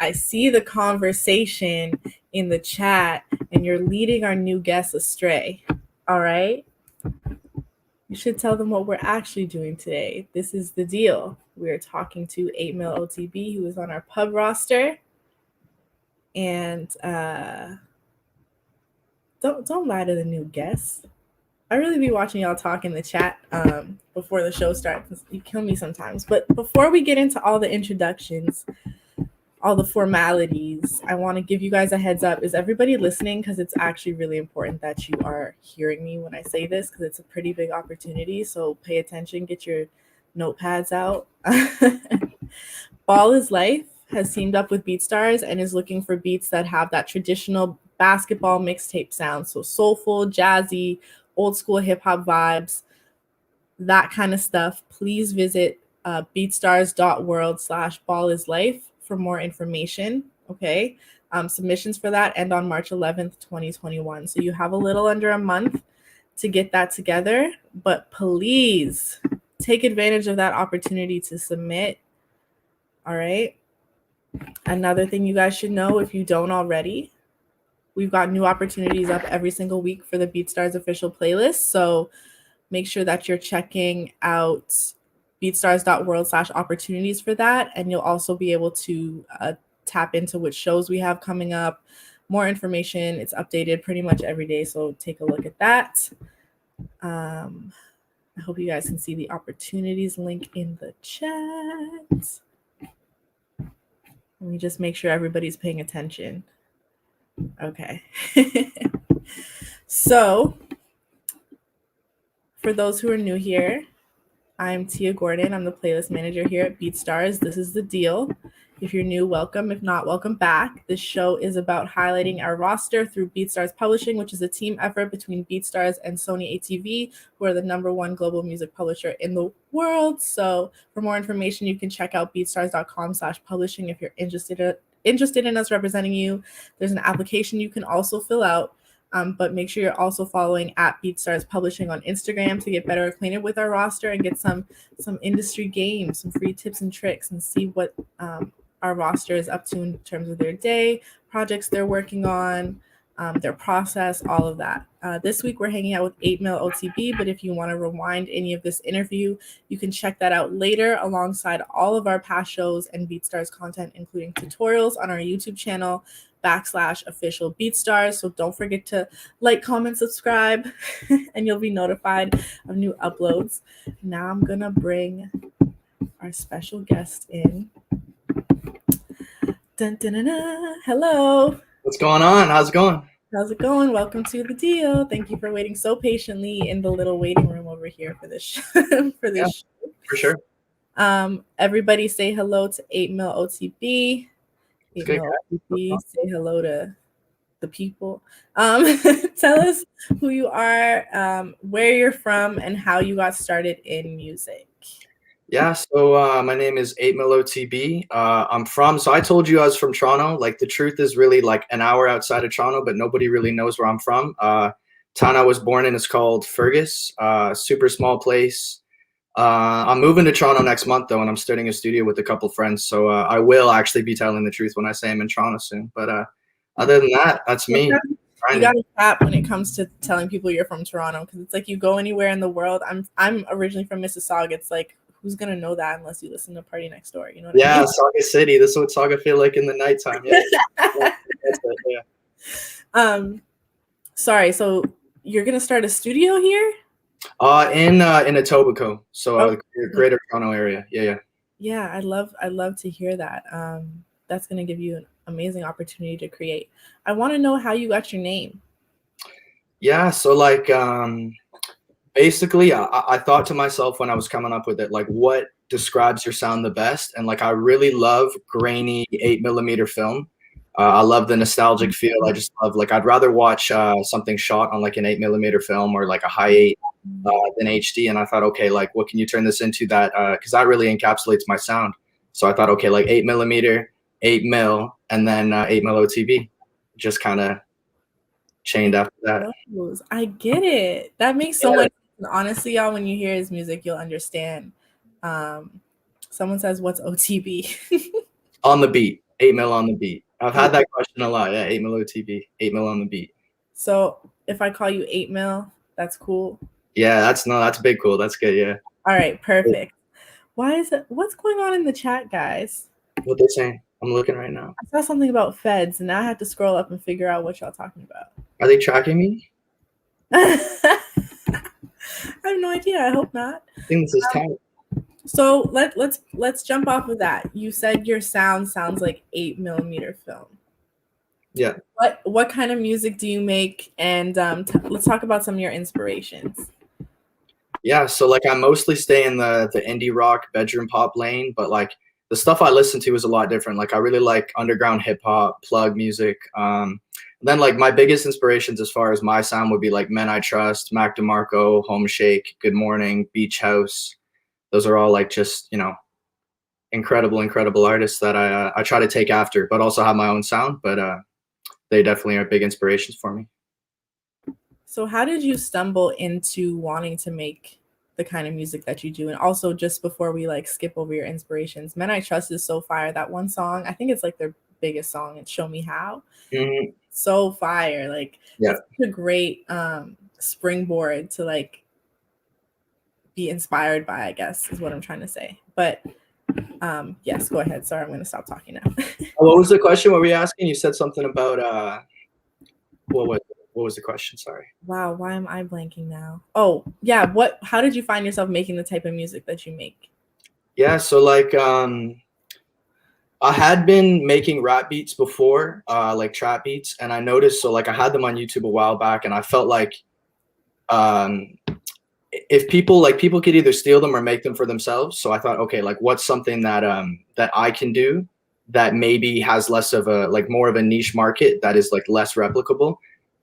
I see the conversation in the chat and you're leading our new guests astray. All right? You should tell them what we're actually doing today. This is the deal. We're talking to 8 Mil OTB, who is on our pub roster. And don't lie to the new guests. I really be watching y'all talk in the chat before the show starts. You kill me sometimes. But before we get into all the introductions, all the formalities, I want to give you guys a heads up. Is everybody listening? Because it's actually really important that you are hearing me when I say this, because it's a pretty big opportunity. So pay attention, get your notepads out. Ball is Life has teamed up with BeatStars and is looking for beats that have that traditional basketball mixtape sound. So soulful, jazzy, old school hip hop vibes, that kind of stuff. Please visit beatstars.world/ballislife for more information. Okay. Submissions for that end on March 11th, 2021. So you have a little under a month to get that together, but please take advantage of that opportunity to submit. All right. Another thing you guys should know, if you don't already, we've got new opportunities up every single week for the BeatStars official playlist. So make sure that you're checking out beatstars.world/opportunities for that. And you'll also be able to tap into which shows we have coming up. More information, it's updated pretty much every day. So take a look at that. I hope you guys can see the opportunities link in the chat. Let me just make sure everybody's paying attention. Okay. So, for those who are new here, I'm Tia Gordon. I'm the playlist manager here at BeatStars. This is the deal. If you're new, welcome. If not, welcome back. This show is about highlighting our roster through BeatStars Publishing, which is a team effort between BeatStars and Sony ATV, who are the #1 global music publisher in the world. So for more information, you can check out beatstars.com/publishing if you're interested in us representing you. There's an application you can also fill out. But make sure you're also following at BeatStars Publishing on Instagram to get better acquainted with our roster and get some industry games, some free tips and tricks, and see what our roster is up to in terms of their day, projects they're working on, their process, all of that. This week we're hanging out with 8 Mil OTB, but if you want to rewind any of this interview, you can check that out later alongside all of our past shows and BeatStars content, including tutorials on our YouTube channel /official BeatStars. So don't forget to like, comment, subscribe, and you'll be notified of new uploads. Now I'm gonna bring our special guest in. Dun, dun, dun, dun. Hello. What's going on? How's it going? How's it going? Welcome to the deal. Thank you for waiting so patiently in the little waiting room over here for this show. Show. For sure. Everybody say hello to 8 Mil OTB. 8 Mil OTB, say hello to the people. Tell us who you are, where you're from, and how you got started in music. Yeah, so my name is 8 Mil OTB. So I told you I was from Toronto. Like, the truth is really like an hour outside of Toronto, but nobody really knows where I'm from. Town I was born in is called Fergus, super small place. I'm moving to Toronto next month, though, and I'm starting a studio with a couple friends. So I will actually be telling the truth when I say I'm in Toronto soon. But other than that, that's me. You got to tap when it comes to telling people you're from Toronto, because it's like you go anywhere in the world. I'm originally from Mississauga. It's like, who's gonna know that unless you listen to Party Next Door? You know what I mean? Saga City. This is what Saga feel like in the nighttime. Yeah. That's it, yeah. Sorry. So you're gonna start a studio here? In Etobicoke, so Greater Toronto area. Yeah. Yeah, I'd love to hear that. That's gonna give you an amazing opportunity to create. I want to know how you got your name. Yeah. So like, basically, I thought to myself when I was coming up with it, like, what describes your sound the best? And like, I really love grainy 8mm film. I love the nostalgic feel. I just love, like, I'd rather watch something shot on like an 8mm film or like a high 8 than HD. And I thought, okay, like, what can you turn this into that? Because that really encapsulates my sound. So I thought, okay, like 8mm, 8 mil, and then 8 Mil OTB. Just kind of chained after that. I get it. That makes so much sense. Honestly, y'all, when you hear his music, you'll understand. Someone says, "What's OTB?" On the beat. 8 mil on the beat. I've had that question a lot. Yeah, 8 mil OTB, 8 mil on the beat. So if I call you 8 mil, that's cool. Yeah, that's big cool. That's good. Yeah. All right, perfect. Why is it? What's going on in the chat, guys? What they're saying? I'm looking right now. I saw something about feds, and now I have to scroll up and figure out what y'all talking about. Are they tracking me? I have no idea. I hope not. I think this is tight. So let's jump off of that. You said your sound sounds like 8mm film. Yeah. What kind of music do you make? And let's talk about some of your inspirations. Yeah, so like I mostly stay in the indie rock bedroom pop lane, but like the stuff I listen to is a lot different. Like I really like underground hip hop, plug music. Then like my biggest inspirations as far as my sound would be like Men I Trust, Mac DeMarco, Home Shake, Good Morning, Beach House. Those are all like just, you know, incredible artists that I try to take after, but also have my own sound. But they definitely are big inspirations for me. So how did you stumble into wanting to make the kind of music that you do? And also, just before we like skip over your inspirations, Men I Trust is so fire. That one song, I think it's like their biggest song. It's Show Me How. Mm-hmm. So fire. Like, yeah, it's a great springboard to like be inspired by, I guess is what I'm trying to say. But yes, go ahead. Sorry, I'm going to stop talking now. What was the question? What were you asking? You said something about what was the question? Sorry. Wow, why am I blanking now? Oh, yeah. How did you find yourself making the type of music that you make? Yeah, so like I had been making rap beats before, like trap beats, and I noticed, so like I had them on YouTube a while back, and I felt like if people could either steal them or make them for themselves. So I thought, okay, like what's something that that I can do that maybe has less of a like more of a niche market that is like less replicable.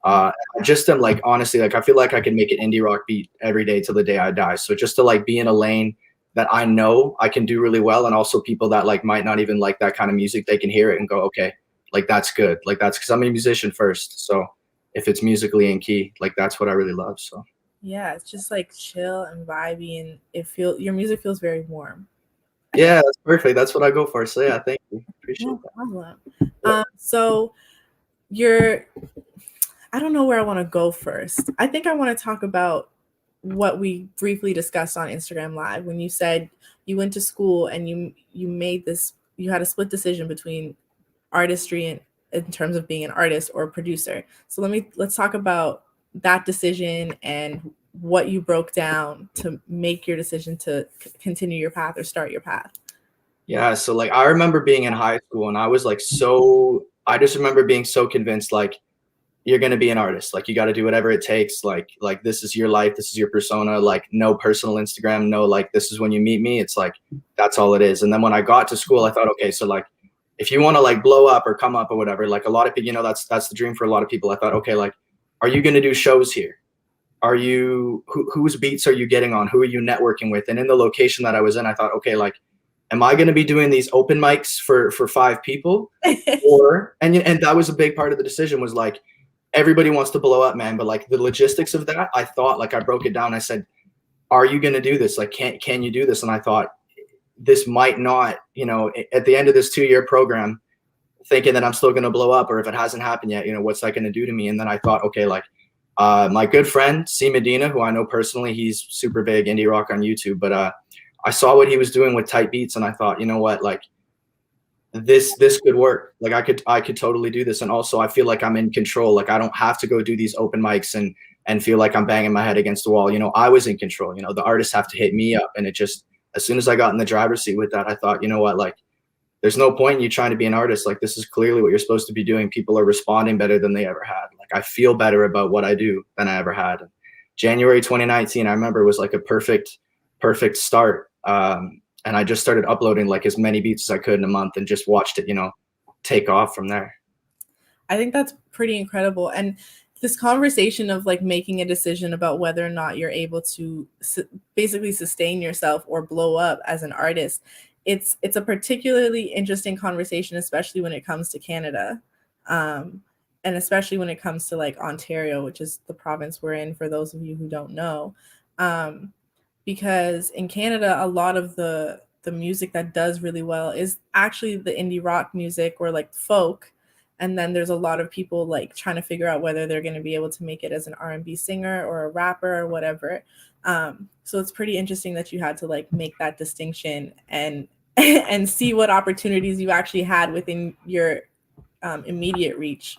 I just am like honestly like I feel like I can make an indie rock beat every day till the day I die. So just to like be in a lane that I know I can do really well, and also people that like might not even like that kind of music, they can hear it and go, okay, like that's good. Like that's because I'm a musician first. So if it's musically in key, like that's what I really love. So yeah, it's just like chill and vibey, and your music feels very warm. Yeah, that's perfect. That's what I go for. So yeah, thank you. Appreciate No that. problem. So I don't know where I want to go first. I think I want to talk about what we briefly discussed on Instagram Live when you said you went to school and you had a split decision between artistry and in terms of being an artist or a producer. So let's talk about that decision and what you broke down to make your decision to continue your path or start your path. Yeah, so like I remember being in high school and I was like I just remember being so convinced like you're going to be an artist. Like you got to do whatever it takes. Like this is your life, this is your persona, like no personal Instagram, no like this is when you meet me. It's like that's all it is. And then when I got to school, I thought, okay, so like if you want to like blow up or come up or whatever, like a lot of people, you know, that's the dream for a lot of people. I thought, okay, like are you going to do shows here? Are you whose beats are you getting on? Who are you networking with? And in the location that I was in, I thought, okay, like am I going to be doing these open mics for 5 people? And that was a big part of the decision was like everybody wants to blow up, man, but like the logistics of that, I thought like I broke it down. I said, are you going to do this? Like can you do this? And I thought this might not, you know, at the end of this 2-year program, thinking that I'm still going to blow up, or if it hasn't happened yet, you know, what's that going to do to me? And then I thought, okay, like my good friend C Medina, who I know personally, he's super big indie rock on YouTube, but I saw what he was doing with tight beats, and I thought, you know what, like this could work. Like I could totally do this, and also I feel like I'm in control. Like I don't have to go do these open mics and feel like I'm banging my head against the wall. You know, I was in control. You know, the artists have to hit me up, and it just as soon as I got in the driver's seat with that, I thought, you know what, like there's no point in you trying to be an artist. Like this is clearly what you're supposed to be doing. People are responding better than they ever had. Like I feel better about what I do than I ever had. January 2019, I remember was like a perfect start. And I just started uploading like as many beats as I could in a month and just watched it, you know, take off from there. I think that's pretty incredible. And this conversation of like making a decision about whether or not you're able to basically sustain yourself or blow up as an artist, it's a particularly interesting conversation, especially when it comes to Canada. And especially when it comes to like Ontario, which is the province we're in, for those of you who don't know. Because in Canada, a lot of the the music that does really well is actually the indie rock music or like folk. And then there's a lot of people like trying to figure out whether they're going to be able to make it as an R&B singer or a rapper or whatever. So it's pretty interesting that you had to like make that distinction and and see what opportunities you actually had within your immediate reach.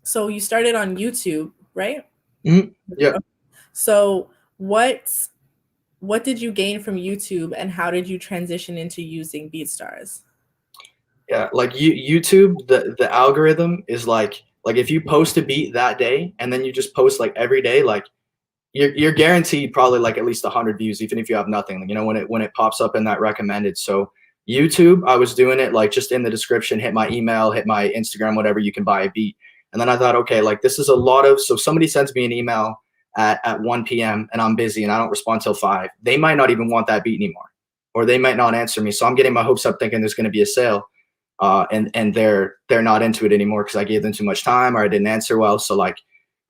So you started on YouTube, right? Mm-hmm. Yeah. So what did you gain from YouTube, and how did you transition into using BeatStars? Yeah, like YouTube, the algorithm is like if you post a beat that day and then you just post like every day, like you're guaranteed probably like at least 100 views, even if you have nothing. You know, when it pops up in that recommended. So YouTube, I was doing it like just in the description, hit my email, hit my Instagram, whatever, you can buy a beat. And then I thought, okay, like this is a lot of, so if somebody sends me an email at 1 p.m. and I'm busy and I don't respond till 5, they might not even want that beat anymore, or they might not answer me. So I'm getting my hopes up thinking there's going to be a sale. And they're not into it anymore because I gave them too much time or I didn't answer well. So like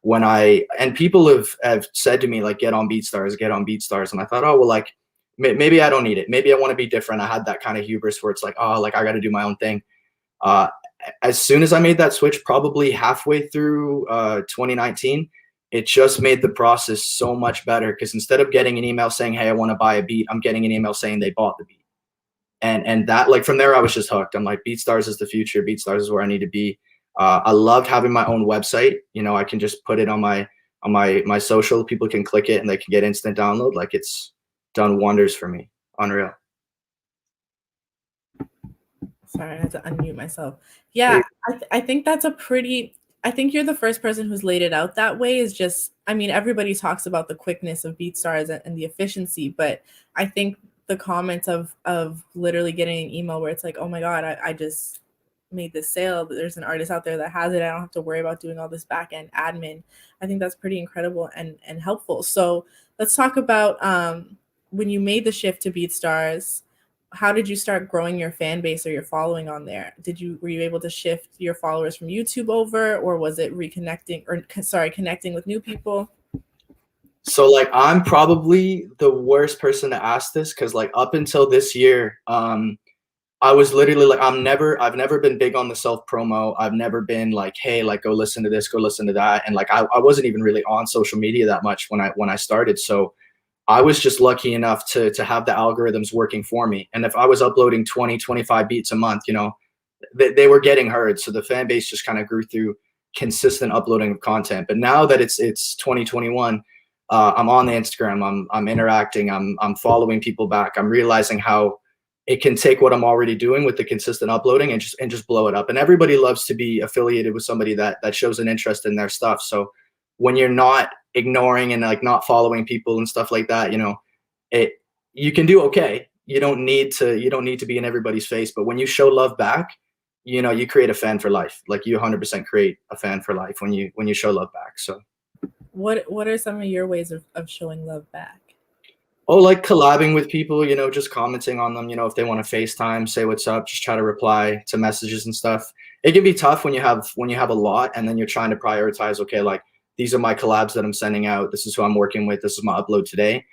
when and people have said to me like, get on BeatStars. And I thought, oh, well, like maybe I don't need it. Maybe I want to be different. I had that kind of hubris where it's like, oh, like I got to do my own thing. As soon as I made that switch, probably halfway through 2019, it just made the process so much better, because instead of getting an email saying, hey, I want to buy a beat, I'm getting an email saying they bought the beat. And that, like, from there, I was just hooked. I'm like, BeatStars is the future. BeatStars is where I need to be. I loved having my own website. You know, I can just put it on my social. People can click it and they can get instant download. Like, it's done wonders for me. Unreal. Sorry, I had to unmute myself. Yeah, I think that's I think you're the first person who's laid it out that way. Is just, I mean, everybody talks about the quickness of BeatStars and the efficiency, but I think the comments of literally getting an email where it's like, oh my God, I just made this sale. There's an artist out there that has it. I don't have to worry about doing all this back end admin. I think that's pretty incredible and helpful. So let's talk about when you made the shift to BeatStars. How did you start growing your fan base or your following on there? Were you able to shift your followers from YouTube over, or was it connecting with new people? So like, I'm probably the worst person to ask this, because like up until this year, I was literally like, I've never been big on the self promo. I've never been like, hey, like go listen to this, go listen to that. And like, I wasn't even really on social media that much when I started. So I was just lucky enough to have the algorithms working for me. And if I was uploading 20, 25 beats a month, you know, they were getting heard. So the fan base just kind of grew through consistent uploading of content. But now that it's 2021, I'm on the Instagram, I'm interacting, I'm following people back. I'm realizing how it can take what I'm already doing with the consistent uploading and just blow it up. And everybody loves to be affiliated with somebody that shows an interest in their stuff. So when you're not ignoring and like not following people and stuff like that, you know, you can do okay. You don't need to be in everybody's face, but when you show love back, you know, you create a fan for life. Like, you 100% create a fan for life when you show love back. So what are some of your ways of showing love back? Oh, like collabing with people, you know, just commenting on them, you know, if they want to FaceTime, say what's up, just try to reply to messages and stuff. It can be tough when you have a lot and then you're trying to prioritize, okay, like these are my collabs that I'm sending out. This is who I'm working with. This is my upload today.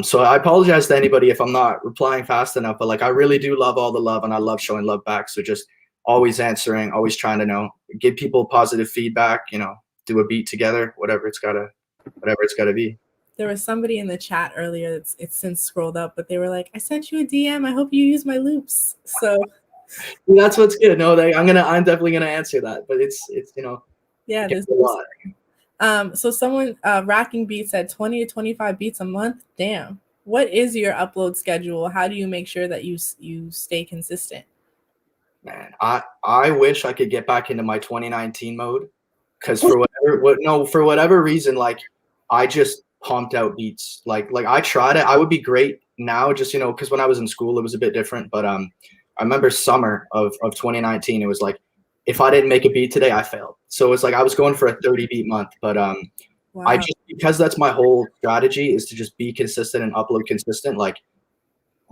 So I apologize to anybody if I'm not replying fast enough, but like I really do love all the love and I love showing love back. So just always answering, always trying to give people positive feedback, you know, do a beat together, whatever it's gotta be. There was somebody in the chat earlier it's since scrolled up, but they were like, I sent you a DM. I hope you use my loops. So that's what's good. No, I'm definitely gonna answer that. But it's you know, yeah, there's a lot. So someone racking beats at 20 to 25 beats a month. Damn. What is your upload schedule? How do you make sure that you stay consistent? Man, I wish I could get back into my 2019 mode, because for whatever reason, like I just pumped out beats. Like I tried it. I would be great now, just, you know, because when I was in school it was a bit different. But I remember summer of 2019, it was like if I didn't make a beat today, I failed. So it's like I was going for a 30 beat month. But wow. I just, because that's my whole strategy, is to just be consistent and upload consistent. Like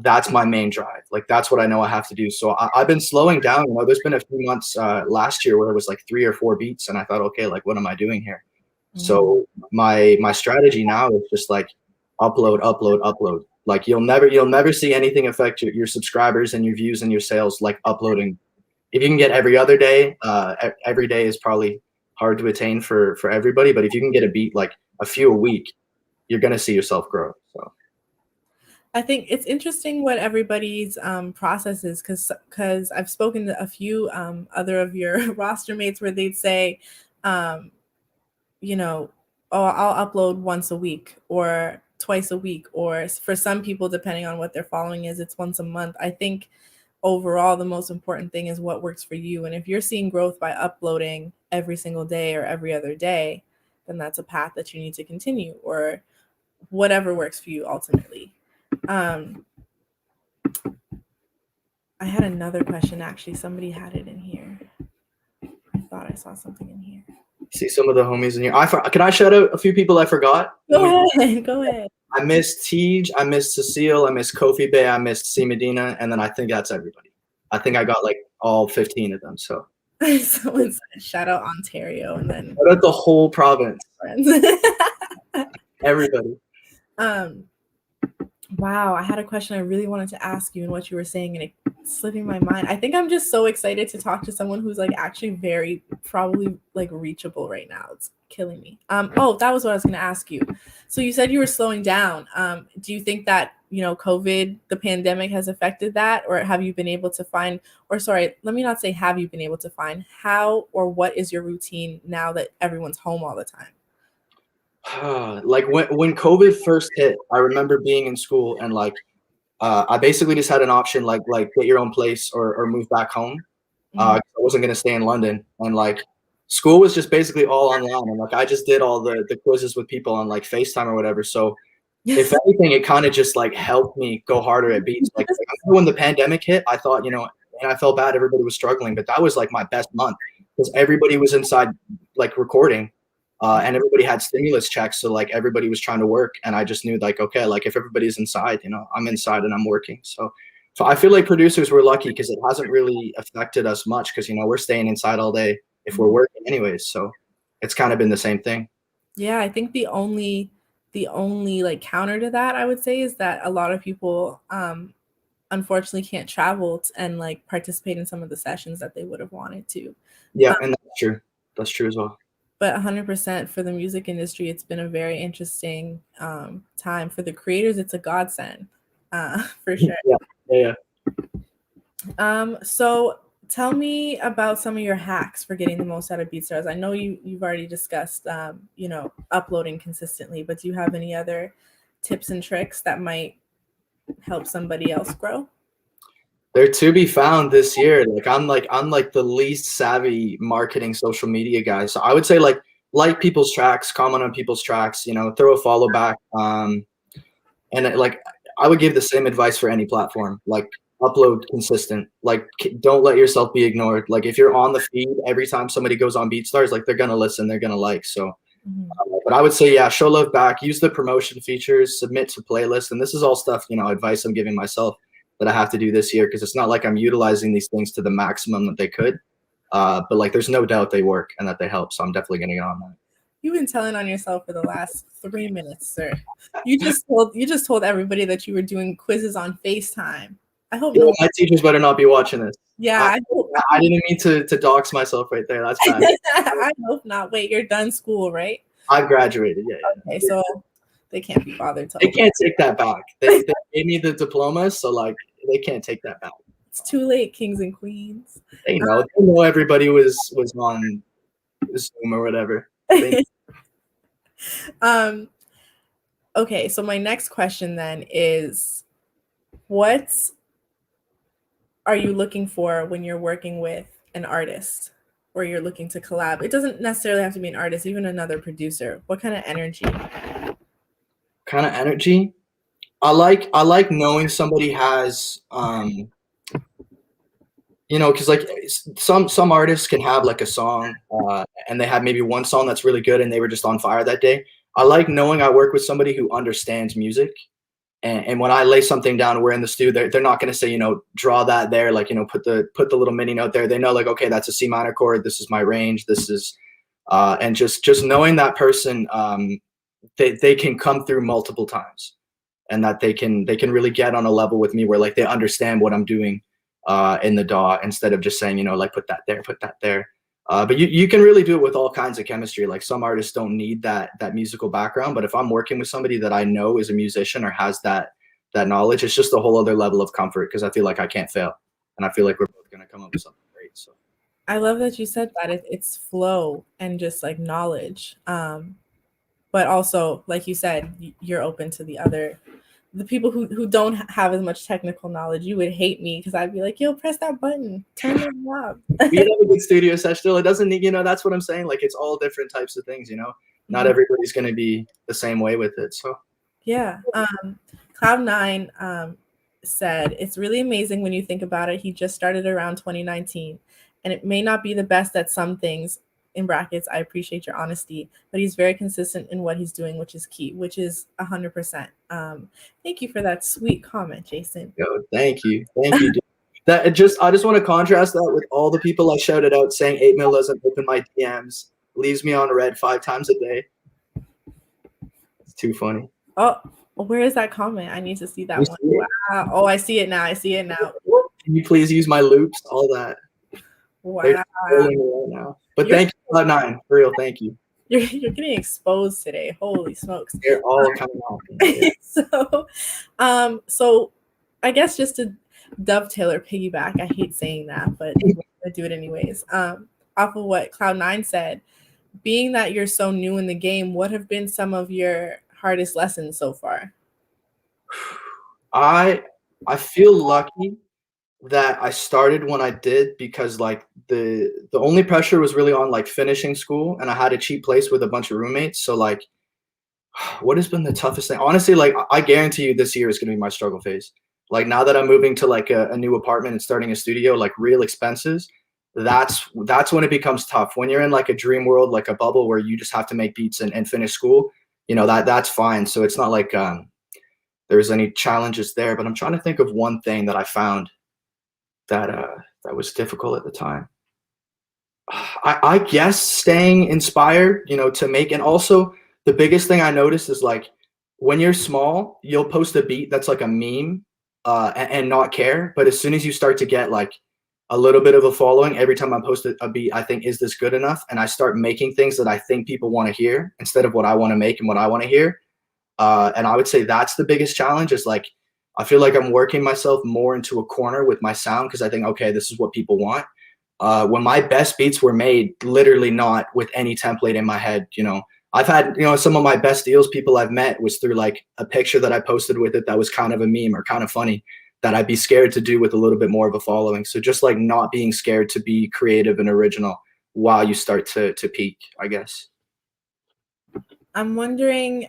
that's my main drive. Like that's what I know I have to do. So I've been slowing down. You know, there's been a few months last year where it was like 3 or 4 beats, and I thought, okay, like what am I doing here? So my strategy now is just like upload. Like you'll never see anything affect your subscribers and your views and your sales like uploading. If you can get every other day, every day is probably hard to attain for everybody. But if you can get a beat like a few a week, you're gonna see yourself grow. So I think it's interesting what everybody's process is, because I've spoken to a few other of your roster mates where they'd say, you know, oh, I'll upload once a week or twice a week, or for some people, depending on what their following is, it's once a month. I think overall, the most important thing is what works for you. And if you're seeing growth by uploading every single day or every other day, then that's a path that you need to continue, or whatever works for you ultimately. I had another question, actually. Somebody had it in here. I thought I saw something in here. See some of the homies in here. Can I shout out a few people I forgot? Go ahead. I missed Tej, I missed Cecile, I missed Kofi Bay, I missed C Medina, and then I think that's everybody. I think I got like all 15 of them. So someone said shout out Ontario, and then shout out the whole province. Everybody. Wow, I had a question I really wanted to ask you and what you were saying, and it's slipping my mind. I think I'm just so excited to talk to someone who's like actually very probably like reachable right now. It's killing me. Oh, that was what I was going to ask you. So you said you were slowing down. Do you think that, you know, COVID, the pandemic, has affected that, or have you been able to find, or sorry, let me not say have you been able to find, how or what is your routine now that everyone's home all the time? Like when COVID first hit, I remember being in school and like I basically just had an option like get your own place or move back home. I wasn't gonna stay in London, and like school was just basically all online, and like I just did all the quizzes with people on like FaceTime or whatever. So if anything, it kind of just like helped me go harder at beats. Like I remember when the pandemic hit, I thought, you know, and I felt bad everybody was struggling, but that was like my best month because everybody was inside like recording. And everybody had stimulus checks, so like everybody was trying to work, and I just knew like, okay, like if everybody's inside, you know, I'm inside and I'm working. So I feel like producers were lucky because it hasn't really affected us much because, you know, we're staying inside all day if we're working anyways. So it's kind of been the same thing. Yeah, I think the only like counter to that, I would say, is that a lot of people unfortunately can't travel and like participate in some of the sessions that they would have wanted to. Yeah, and that's true. That's true as well. But 100% for the music industry, it's been a very interesting time. For the creators, it's a godsend, for sure. Yeah. So tell me about some of your hacks for getting the most out of BeatStars. I know you've already discussed, you know, uploading consistently, but do you have any other tips and tricks that might help somebody else grow? They're to be found this year. I'm like the least savvy marketing social media guy. So I would say like people's tracks, comment on people's tracks, you know, throw a follow back. And like I would give the same advice for any platform. Like upload consistent. Like don't let yourself be ignored. Like if you're on the feed every time somebody goes on BeatStars, like they're gonna listen, they're gonna like. So but I would say, yeah, show love back, use the promotion features, submit to playlists. And this is all stuff, you know, advice I'm giving myself that I have to do this year because it's not like I'm utilizing these things to the maximum that they could. But like there's no doubt they work and that they help. So I'm definitely gonna get on that. You've been telling on yourself for the last 3 minutes, sir. You just told everybody that you were doing quizzes on FaceTime. I hope my teachers better not be watching this. Yeah, I didn't mean to dox myself right there. That's bad. I hope not. Wait, you're done school, right? I've graduated. Yeah. Okay, so they can't be bothered. They can't take that back. They gave me the diploma, so like they can't take that back. It's too late, kings and queens. They know. They know everybody was on Zoom or whatever. Okay, so my next question then is, what are you looking for when you're working with an artist or you're looking to collab? It doesn't necessarily have to be an artist, even another producer. What kind of energy? I like knowing somebody has you know, because like some artists can have like a song and they have maybe one song that's really good and they were just on fire that day. I like knowing I work with somebody who understands music, and when I lay something down, we're in the studio, they're not going to say, you know, draw that there, like, you know, put the little mini note there. They know like, okay, that's a C minor chord, this is my range, this is and just knowing that person, they can come through multiple times. and that they can really get on a level with me where like they understand what I'm doing in the DAW, instead of just saying, you know, like put that there, put that there. But you can really do it with all kinds of chemistry. Like some artists don't need that musical background, but if I'm working with somebody that I know is a musician or has that knowledge, it's just a whole other level of comfort, because I feel like I can't fail, and I feel like we're both gonna come up with something great. So I love that you said that. It's flow and just like knowledge. But also, like you said, you're open to the people who don't have as much technical knowledge. You would hate me because I'd be like, yo, press that button, turn that knob. we have a good studio session still. It doesn't need, you know, that's what I'm saying. Like it's all different types of things, you know. Not everybody's gonna be the same way with it. So yeah. Cloud9 said, it's really amazing when you think about it. He just started around 2019, and it may not be the best at some things, in brackets, I appreciate your honesty, but he's very consistent in what he's doing, which is key, which is 100%. Thank you for that sweet comment, Jason. yo, thank you. Dude. I just want to contrast that with all the people I shouted out saying 8 Mil doesn't open my DMs, leaves me on red 5 times a day. It's too funny. Oh, where is that comment? I need to see that one. Wow. Oh, I see it now. Can you please use my loops? All that. Wow. They're right now. But thank you, Cloud9. For real, thank you. You're getting exposed today. Holy smokes. They're all coming out. So I guess just to dovetail or piggyback, I hate saying that, but I do it anyways. Off of what Cloud9 said, being that you're so new in the game, what have been some of your hardest lessons so far? I feel lucky that I started when I did, because like the only pressure was really on like finishing school, and I had a cheap place with a bunch of roommates. So like, what has been the toughest thing? Honestly, like I guarantee you this year is gonna be my struggle phase. Like now that I'm moving to like a new apartment and starting a studio, like real expenses, that's when it becomes tough. When you're in like a dream world, like a bubble where you just have to make beats and finish school, you know, that's fine. So it's not like there's any challenges there, but I'm trying to think of one thing that I found that was difficult at the time. I guess staying inspired, you know, to make, and also the biggest thing I noticed is like when you're small, you'll post a beat that's like a meme and not care. But as soon as you start to get like a little bit of a following, every time I post a beat, I think, is this good enough? And I start making things that I think people want to hear instead of what I want to make and what I want to hear. And I would say that's the biggest challenge, is like, I feel like I'm working myself more into a corner with my sound, because I think, okay, this is what people want. When my best beats were made, literally not with any template in my head, you know, I've had, you know, some of my best deals people I've met was through like a picture that I posted with it that was kind of a meme or kind of funny, that I'd be scared to do with a little bit more of a following. So just like not being scared to be creative and original while you start to peak, I guess. I'm wondering,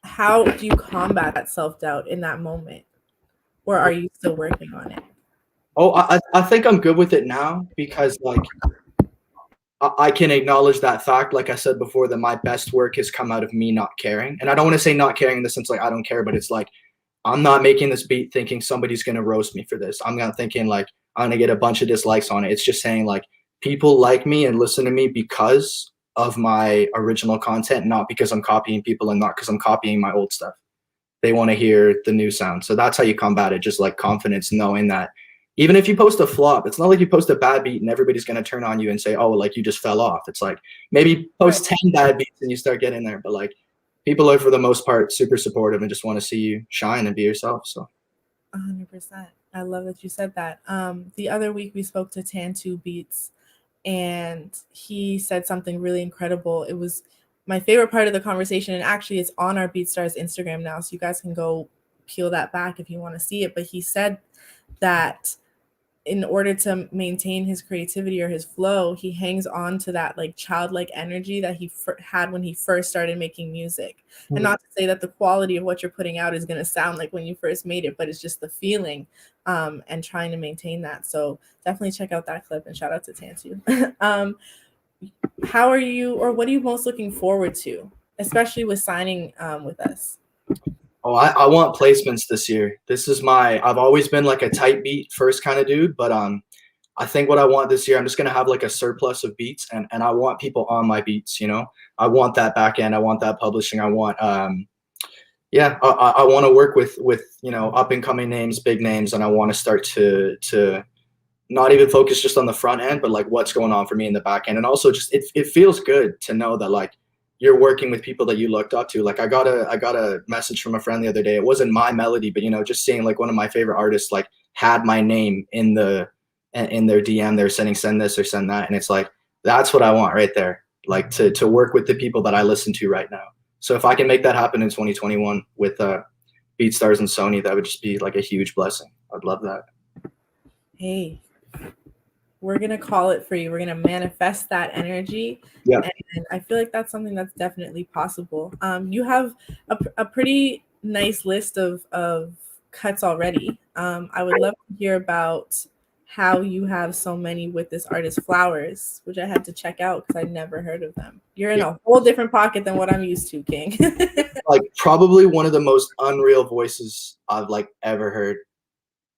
how do you combat that self-doubt in that moment? Or are you still working on it? Oh, I think I'm good with it now, because like I can acknowledge that fact, like I said before, that my best work has come out of me not caring. And I don't want to say not caring in the sense like I don't care, but it's like I'm not making this beat thinking somebody's going to roast me for this. I'm not thinking like I'm going to get a bunch of dislikes on it. It's just saying like people like me and listen to me because of my original content, not because I'm copying people and not because I'm copying my old stuff. They want to hear the new sound. So that's how you combat it, just like confidence, knowing that even if you post a flop, it's not like you post a bad beat and everybody's going to turn on you and say, oh, like you just fell off. It's like maybe post 10 bad beats and you start getting there. But like people are, for the most part, super supportive and just want to see you shine and be yourself. So 100%. I love that you said that. The other week we spoke to Tan2 Beats, and he said something really incredible. It was my favorite part of the conversation, and actually it's on our BeatStars Instagram now, so you guys can go peel that back if you want to see it. But he said that in order to maintain his creativity or his flow, he hangs on to that like childlike energy that he had when he first started making music. Mm-hmm. And not to say that the quality of what you're putting out is going to sound like when you first made it, but it's just the feeling and trying to maintain that. So definitely check out that clip, and shout out to Tan2. How are you, or what are you most looking forward to, especially with signing with us? Oh, I want placements this year. This is I've always been like a tight beat first kind of dude, but I think what I want this year, I'm just going to have like a surplus of beats, and I want people on my beats, you know. I want that back end. I want that publishing. I want Yeah, I want to work with up and coming names, big names, and I want to start to not even focus just on the front end, but like what's going on for me in the back end. And also just it feels good to know that like you're working with people that you looked up to. Like I got a message from a friend the other day. It wasn't my melody, but just seeing like one of my favorite artists like had my name in their DM. They're saying send this or send that. And it's like, that's what I want right there. Like to work with the people that I listen to right now. So if I can make that happen in 2021 with BeatStars and Sony, that would just be like a huge blessing. I'd love that. Hey, we're going to call it for you. We're going to manifest that energy. Yeah. And I feel like that's something that's definitely possible. You have a pretty nice list of cuts already. I would love to hear about how you have so many with this artist Flowers, which I had to check out because I never heard of them. You're in a whole different pocket than what I'm used to, King. Like probably one of the most unreal voices I've like ever heard.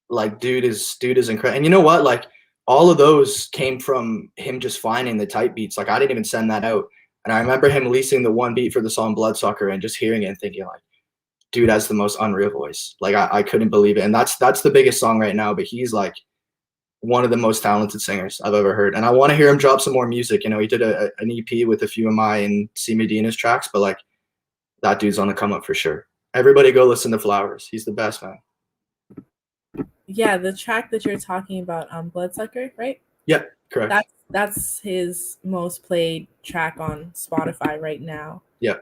Like dude is incredible. And you know what? Like all of those came from him just finding the type beats. Like I didn't even send that out. And I remember him releasing the one beat for the song Bloodsucker and just hearing it and thinking like, dude has the most unreal voice. Like I couldn't believe it. And that's the biggest song right now, but he's like one of the most talented singers I've ever heard. And I want to hear him drop some more music. He did an EP with a few of my and C Medina's tracks, but like that dude's on the come up for sure. Everybody go listen to Flowers. He's the best, man. Yeah, the track that you're talking about, Bloodsucker, right? Yeah, correct. That's his most played track on Spotify right now. Yeah.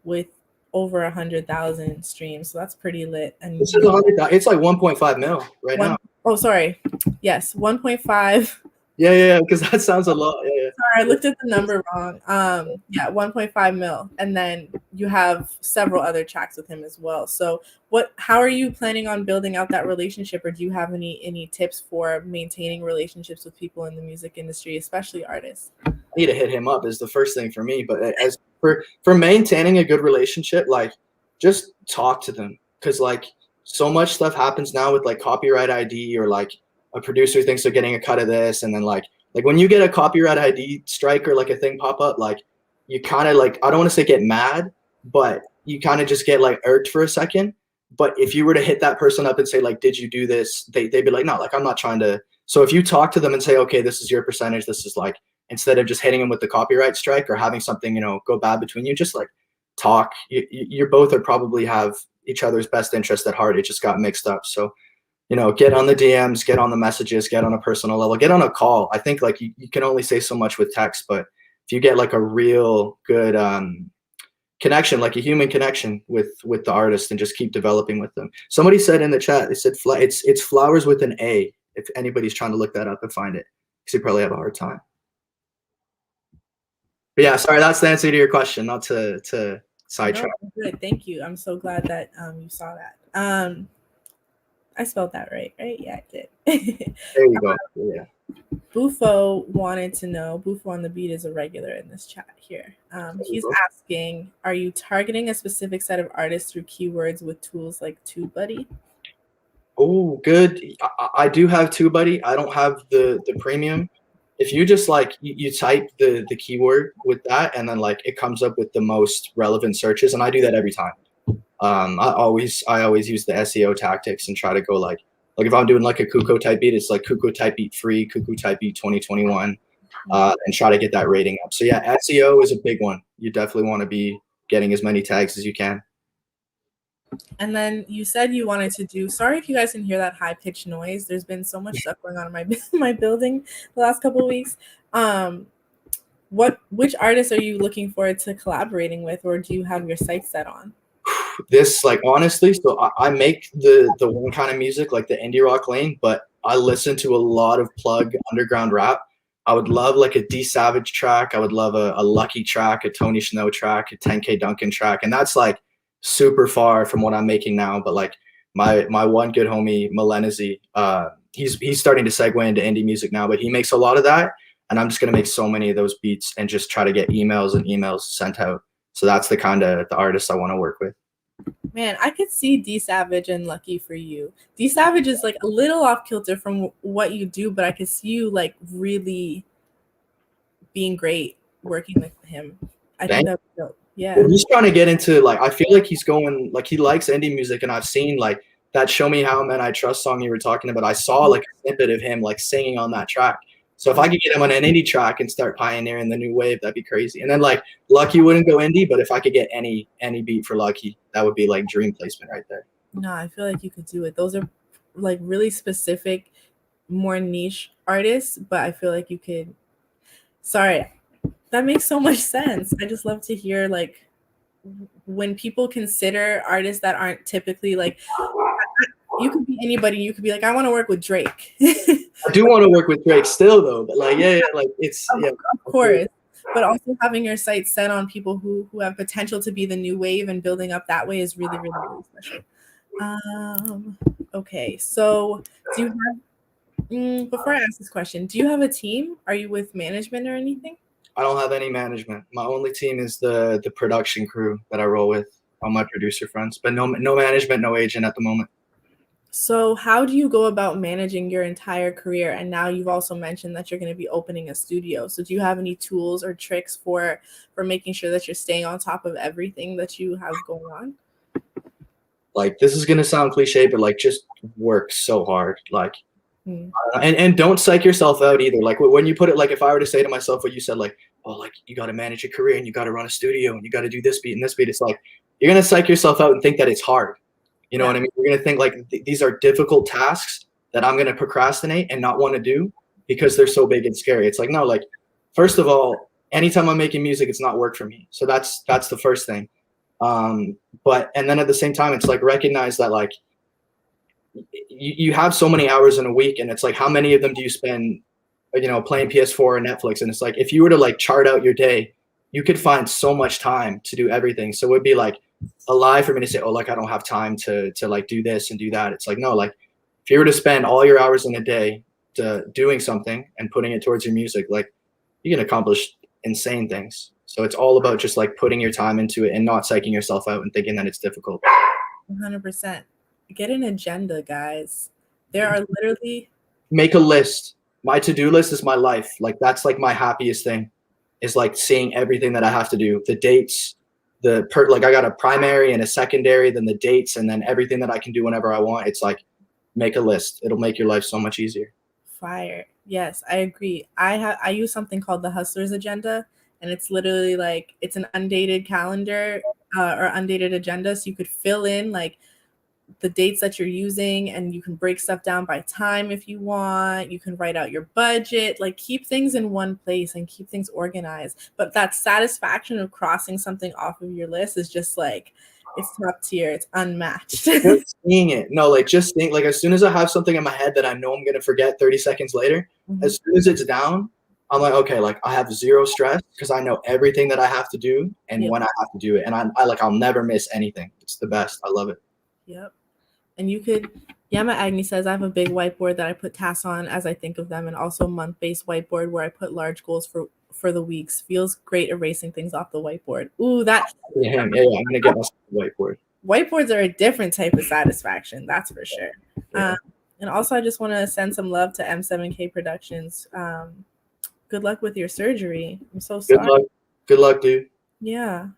With over 100,000 streams, so that's pretty lit. And it's like 1.5 mil right now. Oh, sorry. Yes, 1.5. Yeah, because that sounds a lot. Yeah. Sorry, I looked at the number wrong. Yeah, 1.5 mil, and then you have several other tracks with him as well. So, how are you planning on building out that relationship, or do you have any tips for maintaining relationships with people in the music industry, especially artists? I need to hit him up is the first thing for me. But as for maintaining a good relationship, like just talk to them, because like so much stuff happens now with like copyright ID, or like a producer thinks they're getting a cut of this, and then like when you get a copyright ID strike or like a thing pop up, like you kind of like, I don't want to say get mad, but you kind of just get like irked for a second. But if you were to hit that person up and say like, did you do this? They'd be like, no, like I'm not trying to. So if you talk to them and say, okay, this is your percentage, this is like, instead of just hitting them with the copyright strike or having something, go bad between you, just like talk. You both are probably have each other's best interest at heart. It just got mixed up. So get on the DMs, get on the messages, get on a personal level, get on a call. I think like you can only say so much with text, but if you get like a real good connection, like a human connection with the artist, and just keep developing with them. Somebody said in the chat, they said it's Flowers with an A. If anybody's trying to look that up and find it, because you probably have a hard time. But yeah, sorry, that's the answer to your question, not to sidetrack. No, good. Thank you. I'm so glad that you saw that. I spelled that right? Yeah, I did. There you go. Yeah. Bufo wanted to know, Bufo on the Beat is a regular in this chat here. He's asking, are you targeting a specific set of artists through keywords with tools like TubeBuddy? Oh, good. I do have TubeBuddy. I don't have the premium. If you just like you type the keyword with that, and then like it comes up with the most relevant searches, and I do that every time. I always use the SEO tactics and try to go like if I'm doing like a Kuko type beat, it's like Kuko type beat free, Kuko type beat 2021, and try to get that rating up. So yeah, SEO is a big one. You definitely want to be getting as many tags as you can. And then you said you wanted to do, sorry if you guys can hear that high pitched noise. There's been so much stuff going on in my building the last couple of weeks. Which artists are you looking forward to collaborating with, or do you have your sights set on? This, like, honestly, so I make the one kind of music, like the indie rock lane, but I listen to a lot of plug underground rap. I would love like a D Savage track. I would love a Lucky track, a Tony Snow track, a 10K Duncan track. And that's like super far from what I'm making now. But like my one good homie, Melenazy, he's starting to segue into indie music now, but he makes a lot of that. And I'm just going to make so many of those beats and just try to get emails and emails sent out. So that's the kind of the artist I want to work with. Man, I could see D Savage and Lucky for you. D Savage is like a little off kilter from what you do, but I could see you like really being great working with him. I think that would be dope. Yeah. Well, he's trying to get into like, I feel like he's going like he likes indie music, and I've seen like that "Show Me How Man I Trust" song you were talking about. I saw like a snippet of him like singing on that track. So if I could get him on an indie track and start pioneering the new wave, that'd be crazy. And then like Lucky wouldn't go indie, but if I could get any beat for Lucky, that would be like dream placement right there. No, I feel like you could do it. Those are like really specific, more niche artists, but I feel like you could. Sorry, that makes so much sense. I just love to hear like when people consider artists that aren't typically like, you could be anybody. You could be like, I want to work with Drake. I do want to work with Drake still though, but like like it's of course. But also having your sights set on people who have potential to be the new wave and building up that way is really, really, really special. Okay, so do you have, before I ask this question, do you have a team? Are you with management or anything? I don't have any management. My only team is the production crew that I roll with, all my producer friends, but no management, no agent at the moment. So how do you go about managing your entire career? And now you've also mentioned that you're going to be opening a studio. So do you have any tools or tricks for making sure that you're staying on top of everything that you have going on? Like, this is going to sound cliche, but like just work so hard. Like, and don't psych yourself out either. Like when you put it, like if I were to say to myself what you said, like, oh, like you got to manage a career and you got to run a studio and you got to do this beat and this beat. It's like, you're going to psych yourself out and think that it's hard. You know what I mean? You're going to think like these are difficult tasks that I'm going to procrastinate and not want to do because they're so big and scary. It's like, no, like, first of all, anytime I'm making music, it's not work for me. So that's the first thing. But, and then at the same time, it's like, recognize that like, you have so many hours in a week, and it's like, how many of them do you spend, you know, playing PS4 or Netflix? And it's like, if you were to like chart out your day, you could find so much time to do everything. So it would be like a lie for me to say, oh, like I don't have time to like do this and do that. It's like, no, like if you were to spend all your hours in a day to doing something and putting it towards your music, like you can accomplish insane things. So it's all about just like putting your time into it and not psyching yourself out and thinking that it's difficult. 100%. Get an agenda, guys. There are literally, make a list. My to-do list is my life. Like that's like my happiest thing, is like seeing everything that I have to do, the dates, like I got a primary and a secondary, then the dates, and then everything that I can do whenever I want. It's like, make a list. It'll make your life so much easier. fire. Yes, I agree. I use something called the Hustler's Agenda, and it's literally like it's an undated calendar or undated agenda, so you could fill in like the dates that you're using, and you can break stuff down by time if you want. You can write out your budget, like keep things in one place and keep things organized. But that satisfaction of crossing something off of your list is just like, it's top tier. It's unmatched. Just seeing it. No, like just think, like as soon as I have something in my head that I know I'm gonna forget 30 seconds later, as soon as it's down, I'm like, okay, like I have zero stress because I know everything that I have to do and when I have to do it. And I like, I'll never miss anything. It's the best. I love it. Yep. And you could, Yama Agni says, I have a big whiteboard that I put tasks on as I think of them, and also month-based whiteboard where I put large goals for the weeks. Feels great erasing things off the whiteboard. Ooh, that. Yeah, I'm gonna get myself a whiteboard. Whiteboards are a different type of satisfaction, that's for sure. Yeah. And also, I just want to send some love to M7K Productions. Good luck with your surgery. I'm so sorry. Good luck, dude. Yeah.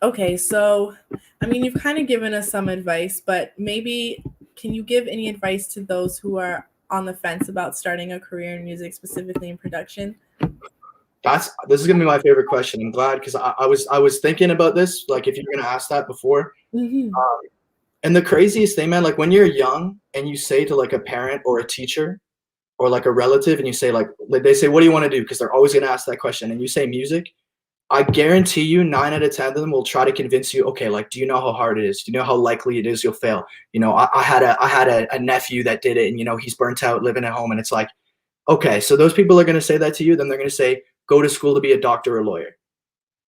Okay, so I mean, you've kind of given us some advice, but maybe can you give any advice to those who are on the fence about starting a career in music, specifically in production? This is gonna be my favorite question. I'm glad, because I was thinking about this, like if you're gonna ask that before. And the craziest thing, man, like when you're young and you say to like a parent or a teacher or like a relative, and you say like they say, what do you want to do? Because they're always gonna ask that question, and you say music. I guarantee you 9 out of 10 of them will try to convince you, okay, like, do you know how hard it is? Do you know how likely it is you'll fail? You know, I had a nephew that did it, and, you know, he's burnt out living at home. And it's like, okay, so those people are going to say that to you. Then they're going to say, go to school to be a doctor or lawyer.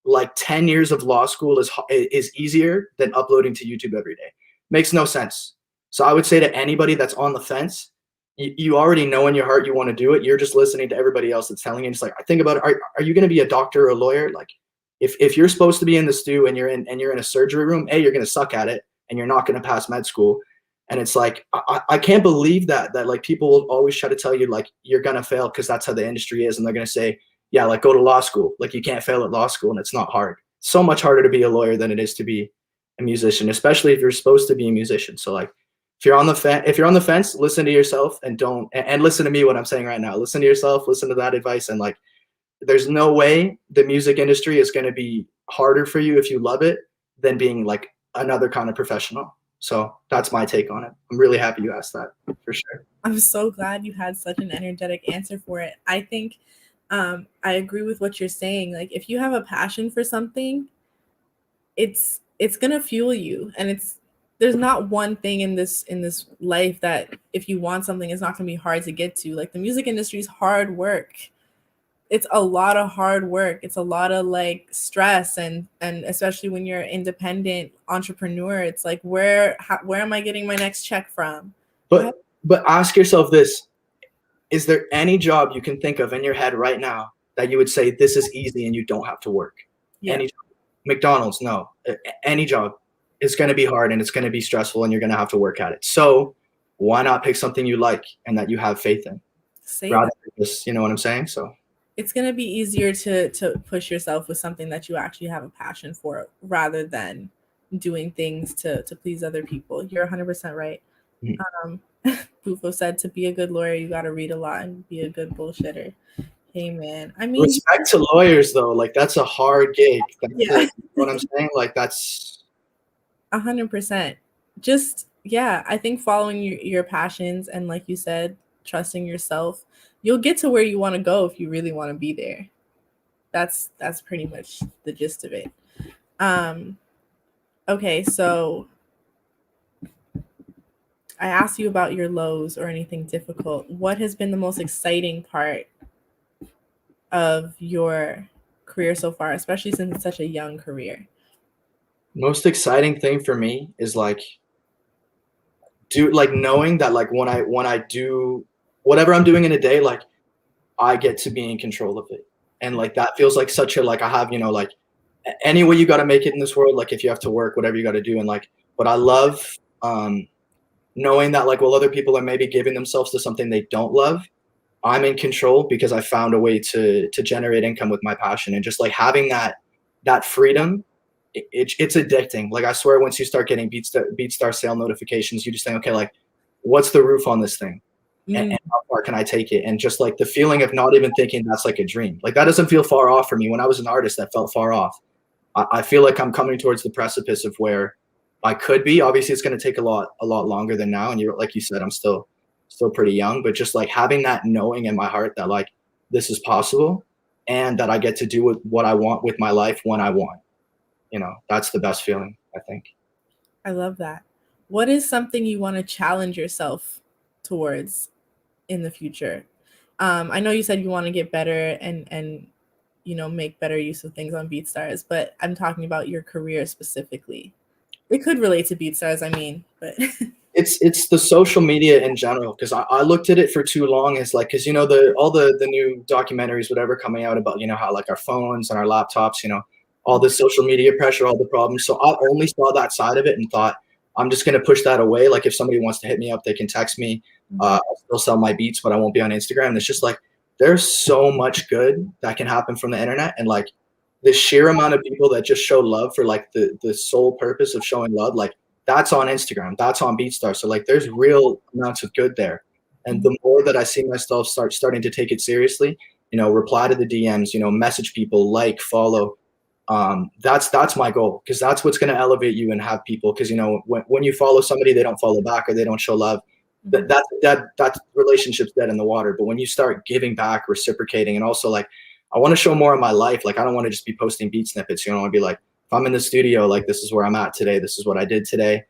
Like 10 years of law school is easier than uploading to YouTube every day. Makes no sense. So I would say to anybody that's on the fence, you already know in your heart you want to do it. You're just listening to everybody else that's telling you. It's like, I think about it. Are you going to be a doctor or a lawyer? Like, if you're supposed to be in the stew and you're in a surgery room, you're going to suck at it and you're not going to pass med school. And it's like, I can't believe that like people will always try to tell you like you're going to fail because that's how the industry is. And they're going to say, yeah, like go to law school. Like you can't fail at law school, and it's not hard. So much harder to be a lawyer than it is to be a musician, especially if you're supposed to be a musician. So like if you're on the fence, listen to yourself and don't and listen to me what I'm saying right now. Listen to yourself, listen to that advice, and like there's no way the music industry is going to be harder for you if you love it than being like another kind of professional. So that's my take on it. I'm really happy you asked that, for sure. I'm so glad you had such an energetic answer for it. I think I agree with what you're saying. Like if you have a passion for something, it's gonna fuel you, and there's not one thing in this life that if you want something, it's not gonna be hard to get to. Like the music industry is hard work. It's a lot of hard work. It's a lot of like stress, and especially when you're an independent entrepreneur, it's like where am I getting my next check from? But ask yourself this: is there any job you can think of in your head right now that you would say this is easy and you don't have to work? Yeah. Any job. McDonald's, no. Any job is going to be hard and it's going to be stressful and you're going to have to work at it. So why not pick something you like and that you have faith in? Rather than just, you know what I'm saying? So it's going to be easier to push yourself with something that you actually have a passion for, rather than doing things to please other people. You're 100% right. Bufo said to be a good lawyer, you got to read a lot and be a good bullshitter. Hey, man. I mean, respect to lawyers, though. Like, that's a hard gig. Yeah. You know what I'm saying? Like, that's 100%. Just, yeah, I think following your passions and, like you said, trusting yourself, you'll get to where you want to go if you really want to be there. That's pretty much the gist of it. Okay, so I asked you about your lows or anything difficult. What has been the most exciting part of your career so far, especially since it's such a young career? most exciting thing for me is like knowing that like when I do whatever I'm doing in a day, like I get to be in control of it. And like that feels like such a like I have, like any way you got to make it in this world, like if you have to work, whatever you got to do. And like, but I love knowing that like while other people are maybe giving themselves to something they don't love, I'm in control because I found a way to generate income with my passion. And just like having that freedom, it's addicting. Like I swear, once you start getting BeatStar sale notifications, you just think, okay, like what's the roof on this thing? And how far can I take it? And just like the feeling of not even thinking that's like a dream. Like that doesn't feel far off for me. When I was an artist, that felt far off. I feel like I'm coming towards the precipice of where I could be. Obviously, it's going to take a lot longer than now. And you're like you said, I'm still pretty young, but just like having that knowing in my heart that like this is possible and that I get to do what I want with my life when I want. That's the best feeling, I think. I love that. What is something you want to challenge yourself towards in the future? I know you said you want to get better and make better use of things on BeatStars, but I'm talking about your career specifically. It could relate to BeatStars, I mean, but it's the social media in general, because I looked at it for too long as like, because all the new documentaries, whatever, coming out about how like our phones and our laptops, all this social media pressure, all the problems. So I only saw that side of it and thought, I'm just going to push that away. Like if somebody wants to hit me up, they can text me. I'll still sell my beats, but I won't be on Instagram. And it's just like, there's so much good that can happen from the internet. And like the sheer amount of people that just show love for like the sole purpose of showing love, like that's on Instagram, that's on BeatStars. So like there's real amounts of good there. And the more that I see myself starting to take it seriously, reply to the DMs, message people, like, follow, that's my goal, because that's what's going to elevate you and have people, because when you follow somebody, they don't follow back or they don't show love, that relationship's dead in the water. But when you start giving back, reciprocating, and also like I want to show more of my life. Like I don't want to just be posting beat snippets. I want to be like, if I'm in the studio, like this is where I'm at today, this is what I did today,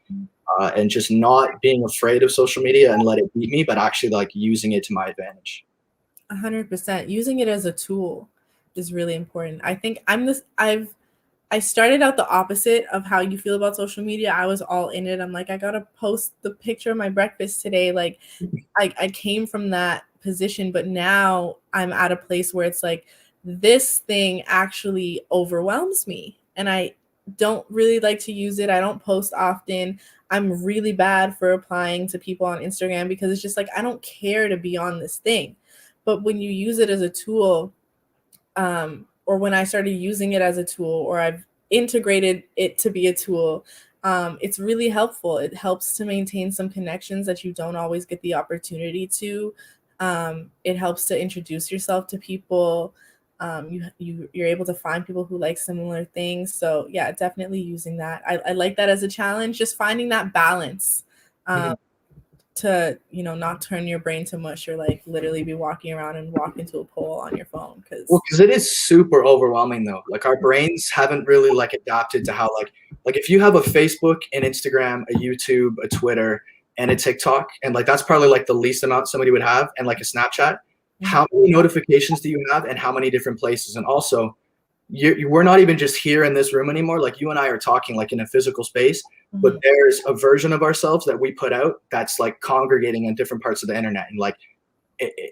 and just not being afraid of social media and let it beat me, but actually like using it to my advantage. 100%. Using it as a tool is really important. I think I started out the opposite of how you feel about social media. I was all in it. I'm like, I gotta post the picture of my breakfast today. Like I came from that position, but now I'm at a place where it's like this thing actually overwhelms me and I don't really like to use it. I don't post often. I'm really bad for replying to people on Instagram because it's just like I don't care to be on this thing. But when you use it as a tool, or when I started using it as a tool, or I've integrated it to be a tool, it's really helpful. It helps to maintain some connections that you don't always get the opportunity to. It helps to introduce yourself to people. You're able to find people who like similar things. So yeah, definitely using that. I like that as a challenge, just finding that balance. Mhm. To not turn your brain to mush, or like literally be walking around and walk into a pole on your phone, Well, because because it is super overwhelming though. Like our brains haven't really like adapted to how like if you have a Facebook, an Instagram, a YouTube, a Twitter, and a TikTok, and like that's probably like the least amount somebody would have, and like a Snapchat. How many notifications do you have, and how many different places? And also, we're not even just here in this room anymore. Like you and I are talking like in a physical space, but there's a version of ourselves that we put out that's like congregating in different parts of the internet, and like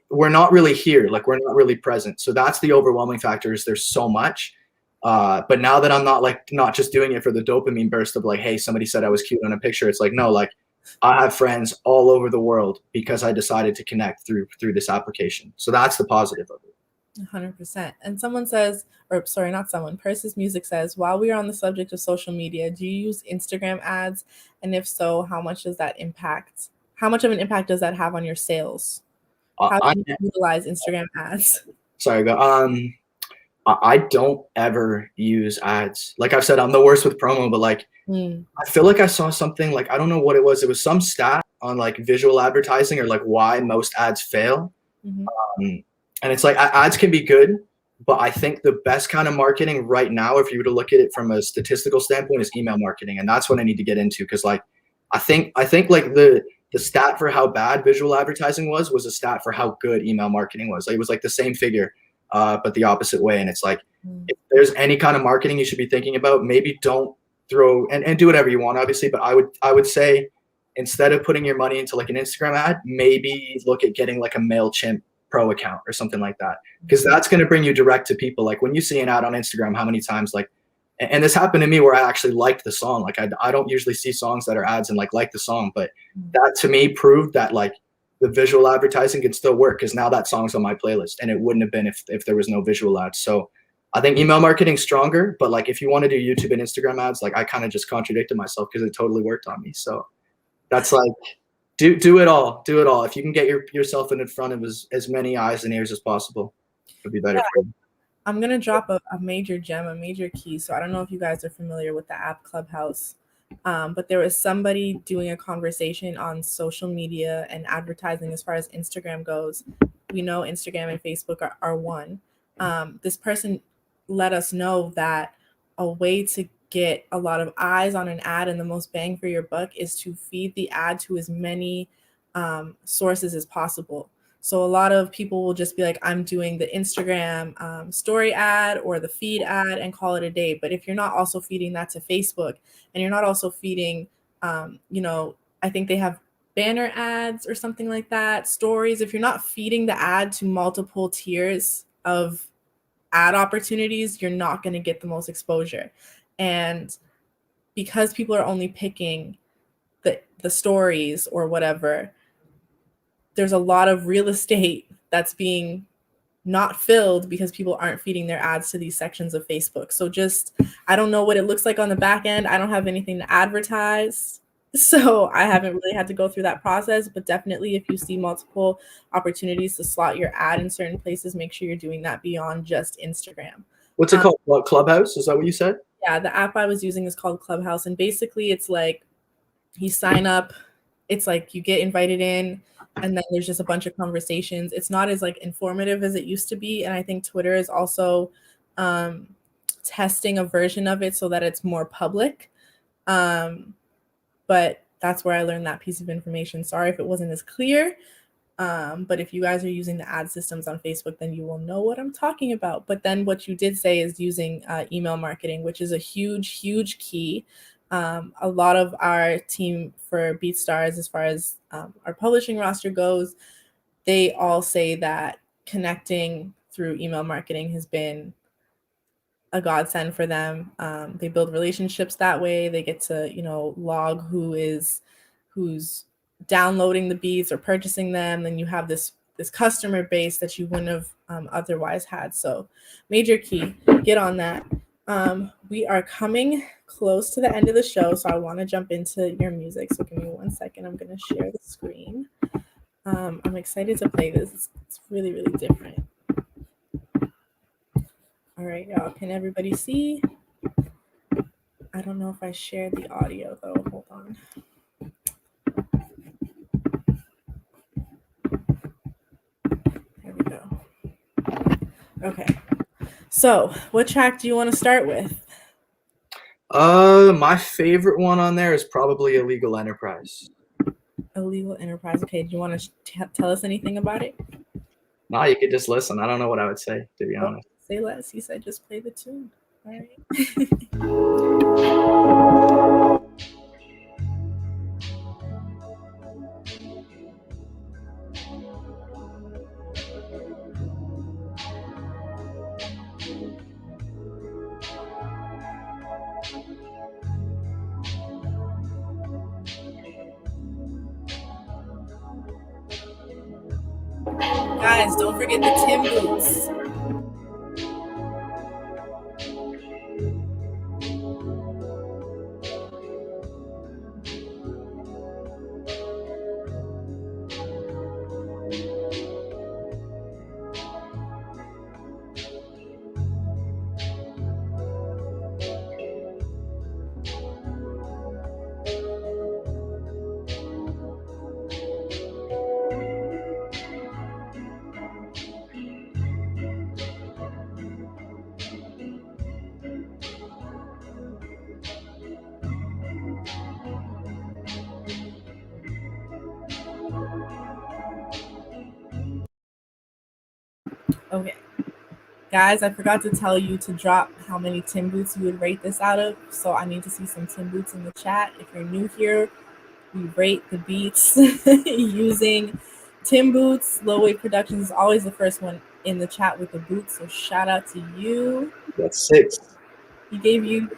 we're not really here, like we're not really present. So that's the overwhelming factor, is there's so much. But now that I'm not just doing it for the dopamine burst of like, hey, somebody said I was cute on a picture, it's like, no, like I have friends all over the world because I decided to connect through this application. So that's the positive of it. 100%. And someone says, or sorry, not someone, Purse's Music says, while we are on the subject of social media, do you use Instagram ads? And if so, how much of an impact does that have on your sales? How I do you utilize Instagram ads? sorry, go. I don't ever use ads. Like I've said, I'm the worst with promo, but like I feel like I saw something, like I don't know what it was. It was some stat on like visual advertising, or like why most ads fail. And it's like ads can be good, but I think the best kind of marketing right now, if you were to look at it from a statistical standpoint, is email marketing, and that's what I need to get into, because like I think like the stat for how bad visual advertising was a stat for how good email marketing was. Like, it was like the same figure, but the opposite way. And it's like, if there's any kind of marketing you should be thinking about, maybe don't throw and do whatever you want, obviously. But I would say, instead of putting your money into like an Instagram ad, maybe look at getting like a MailChimp Pro account or something like that, because that's going to bring you direct to people. Like when you see an ad on Instagram, how many times like, and this happened to me where I actually liked the song. Like I don't usually see songs that are ads and like the song, but that to me proved that like the visual advertising can still work, because now that song's on my playlist, and it wouldn't have been if there was no visual ads. So I think email marketing's stronger, but like if you want to do YouTube and Instagram ads, like I kind of just contradicted myself because it totally worked on me. So that's like, do it all. Do it all. If you can get yourself in front of as many eyes and ears as possible, it'll be better for you. I'm going to drop a major gem, a major key. So I don't know if you guys are familiar with the app Clubhouse, but there was somebody doing a conversation on social media and advertising as far as Instagram goes. We know Instagram and Facebook are one. This person let us know that a way to get a lot of eyes on an ad and the most bang for your buck is to feed the ad to as many sources as possible. So a lot of people will just be like, I'm doing the Instagram story ad or the feed ad and call it a day. But if you're not also feeding that to Facebook, and you're not also feeding, I think they have banner ads or something like that, stories. If you're not feeding the ad to multiple tiers of ad opportunities, you're not going to get the most exposure. And because people are only picking the stories or whatever, there's a lot of real estate that's being not filled because people aren't feeding their ads to these sections of Facebook. So just, I don't know what it looks like on the back end. I don't have anything to advertise. So I haven't really had to go through that process, but definitely if you see multiple opportunities to slot your ad in certain places, make sure you're doing that beyond just Instagram. What's it called? What, Clubhouse? Is that what you said? Yeah, the app I was using is called Clubhouse. And basically it's like you sign up, it's like you get invited in, and then there's just a bunch of conversations. It's not as like informative as it used to be. And I think Twitter is also testing a version of it so that it's more public. But that's where I learned that piece of information. Sorry if it wasn't as clear. But if you guys are using the ad systems on Facebook, then you will know what I'm talking about. But then what you did say is using email marketing, which is a huge, huge key. A lot of our team for BeatStars, as far as our publishing roster goes, they all say that connecting through email marketing has been a godsend for them. They build relationships that way. They get to, log who's downloading the beats or purchasing them. Then you have this this customer base that you wouldn't have otherwise had. So major key, get on that. We are coming close to the end of the show, so I want to jump into your music. So give me 1 second. I'm going to share the screen. I'm excited to play this. It's really, really different. All right, y'all. Can everybody see? I don't know if I shared the audio, though. Hold on. There we go. Okay. So what track do you want to start with? My favorite one on there is probably Illegal Enterprise. Illegal Enterprise. Okay, do you want to tell us anything about it? Nah, you could just listen. I don't know what I would say, to be honest. Say less. He said just play the tune. All right. Guys, don't forget the Tim boots. Okay. Guys, I forgot to tell you to drop how many Tim boots you would rate this out of. So I need to see some Tim boots in the chat. If you're new here, we rate the beats using Tim Boots. Low Weight Productions is always the first one in the chat with the boots. So shout out to you. That's 6. He gave you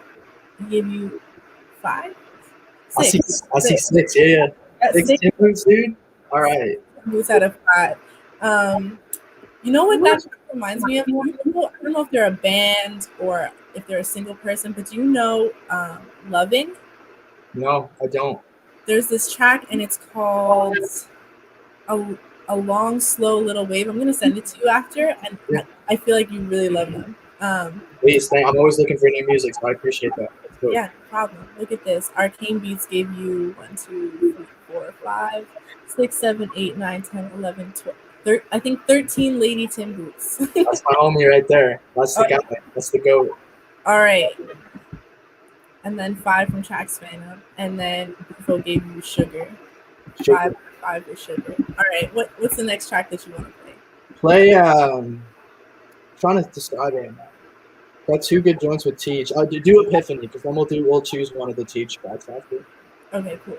5? 6. I see 6. Yeah. 6 Tim boots, dude. All right. Boots out of 5. You know what that reminds me of? I don't know if they're a band or if they're a single person, but do you know Loving? No, I don't. There's this track and it's called a Long, Slow Little Wave. I'm going to send it to you after, and I feel like you really love them. Please, I'm always looking for new music, so I appreciate that. Yeah, no problem. Look at this. Arcane Beats gave you 1, 2, 3, 4, 5, 6, 7, 8, 9, 10, 11, 12. I think 13 Lady Tim boots. That's my homie right there. That's the guy. That's the GOAT. All right. And then 5 from Trax Fana. And then Bufo gave you Sugar. 5 with Sugar. All right. What's the next track that you want to play? Trying to describe it. Got 2 good joints with Teach. Do Epiphany, because then we'll choose one of the Teach tracks after. Okay, cool.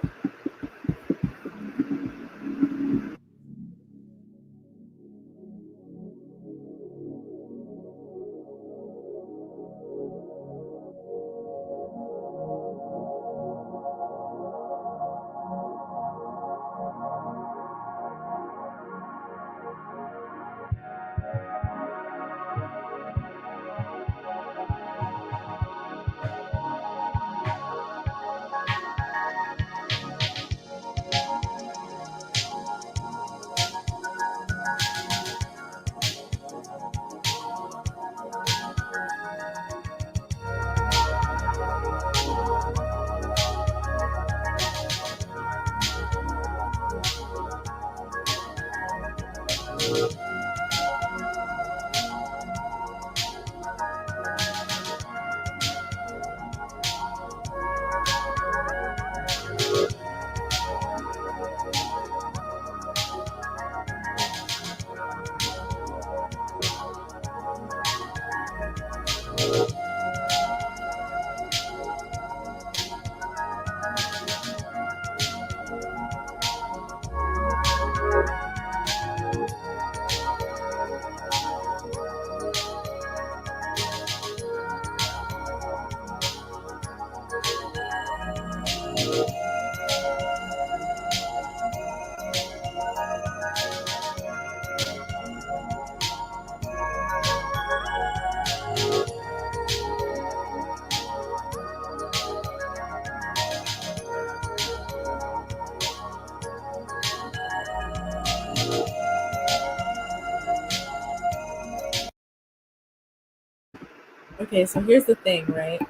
Okay, so here's the thing, right?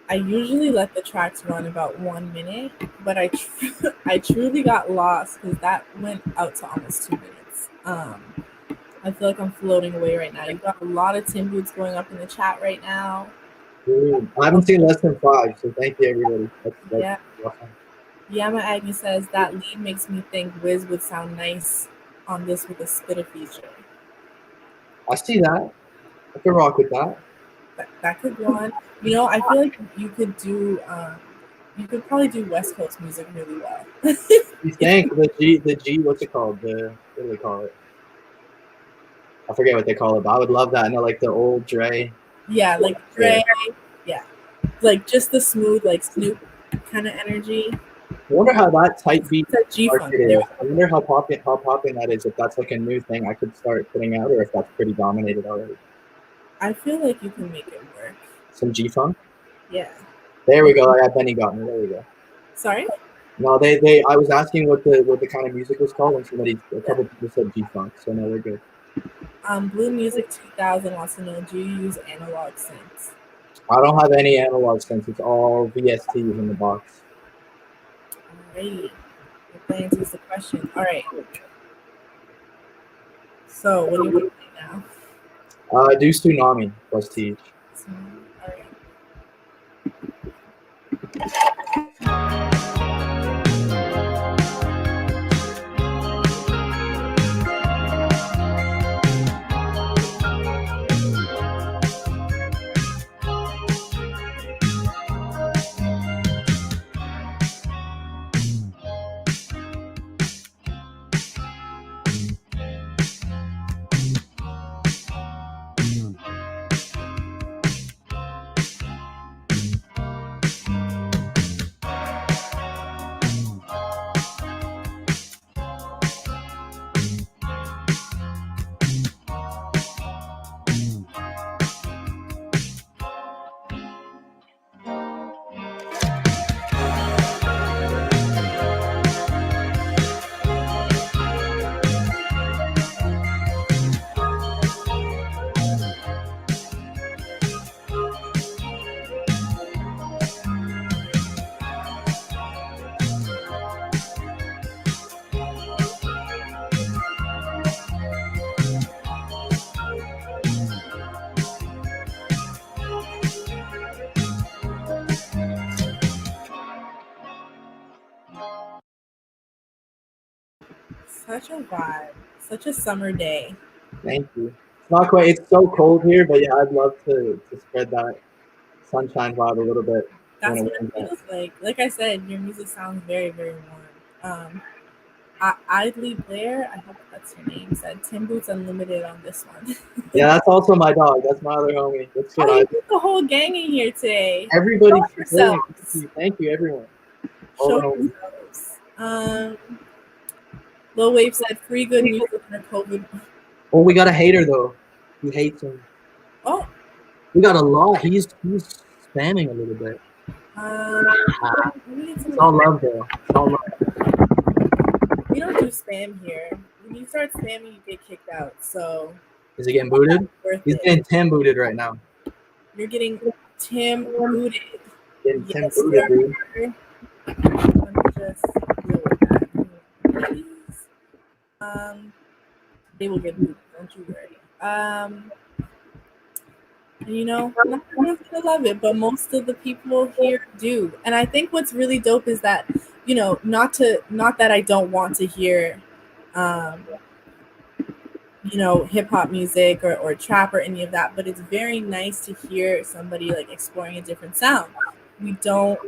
I usually let the tracks run about 1 minute, but I truly got lost because that went out to almost 2 minutes. I feel like I'm floating away right now. You've got a lot of Tim Boots going up in the chat right now. Dude, I haven't seen less than 5, so thank you, everybody. That's Yeah. awesome. Yama Aggie says that lead makes me think Wiz would sound nice on this with a spitter feature. I see that. I can rock with that. That could go on. You know, I feel like you could do you could probably do West Coast music really well. You think the G, what's it called? What do they call it? I forget what they call it, but I would love that. I know, like the old Dre. Yeah, like Dre. Yeah, like just the smooth, like Snoop kind of energy. I wonder how that type beat It's a G market funk. is. I wonder how popping that is. If that's like a new thing I could start putting out, or if that's pretty dominated already. I feel like you can make it work. Some G funk. Yeah. There we go. Benny got me. There we go. Sorry. No, they. I was asking what the kind of music was called, and a couple people said G funk. So no, they're good. Blue Music 2000 wants to know: do you use analog synths? I don't have any analog synths. It's all VSTs in the box. Alrighty, that answers the question. All right. So what do you want to play now? Do Tsunami plus Teach. All right. Such a vibe. Such a summer day. Thank you. It's not quite. It's so cold here, but yeah, I'd love to spread that sunshine vibe a little bit. That's what it feels like. Like I said, your music sounds very, very warm. Idly Blair, I hope that's your name, said Tim Boots Unlimited on this one. Yeah, that's also my dog. That's my other homie. That's what you put the whole gang in here today. Everybody, thank you, everyone. Show yourselves. Low Wave said free good music in a COVID. Oh, we got a hater though. He hates him. Oh, we got a lot. He's spamming a little bit. It's all love though. It's all love. We don't do spam here. When you start spamming, you get kicked out. So is he getting booted? He's getting Tim booted right now. You're getting Tim booted. Getting Tim booted, dude. Let me just deal with that. Please. They will get booted. Don't you worry. You know, not everyone's gonna love it, but most of the people here do. And I think what's really dope is that, you know, not that I don't want to hear you know, hip hop music or trap or any of that, but it's very nice to hear somebody like exploring a different sound. We don't,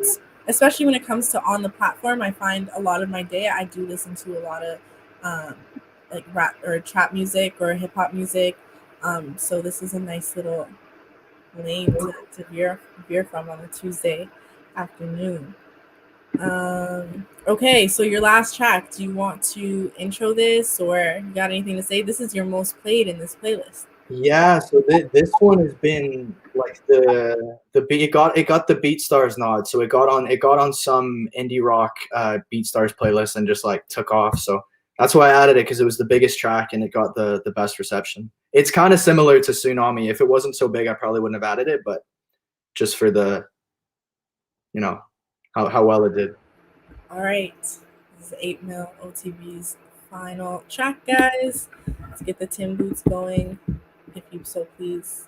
especially when it comes to on the platform, I find a lot of my day I do listen to a lot of like rap or trap music or hip hop music. So this is a nice little lane to veer from on a Tuesday afternoon. Okay, so your last track, do you want to intro this or you got anything to say? This is your most played in this playlist. Yeah, so this one has been like it got the BeatStars nod, so it got on some indie rock BeatStars playlist and just like took off. So That's why I added it, because it was the biggest track and it got the best reception. It's kind of similar to Tsunami. If it wasn't so big, I probably wouldn't have added it, but just for the, you know, how well it did. All right, this is 8mm OTB's final track, guys. Let's get the Tim Boots going, if you so please.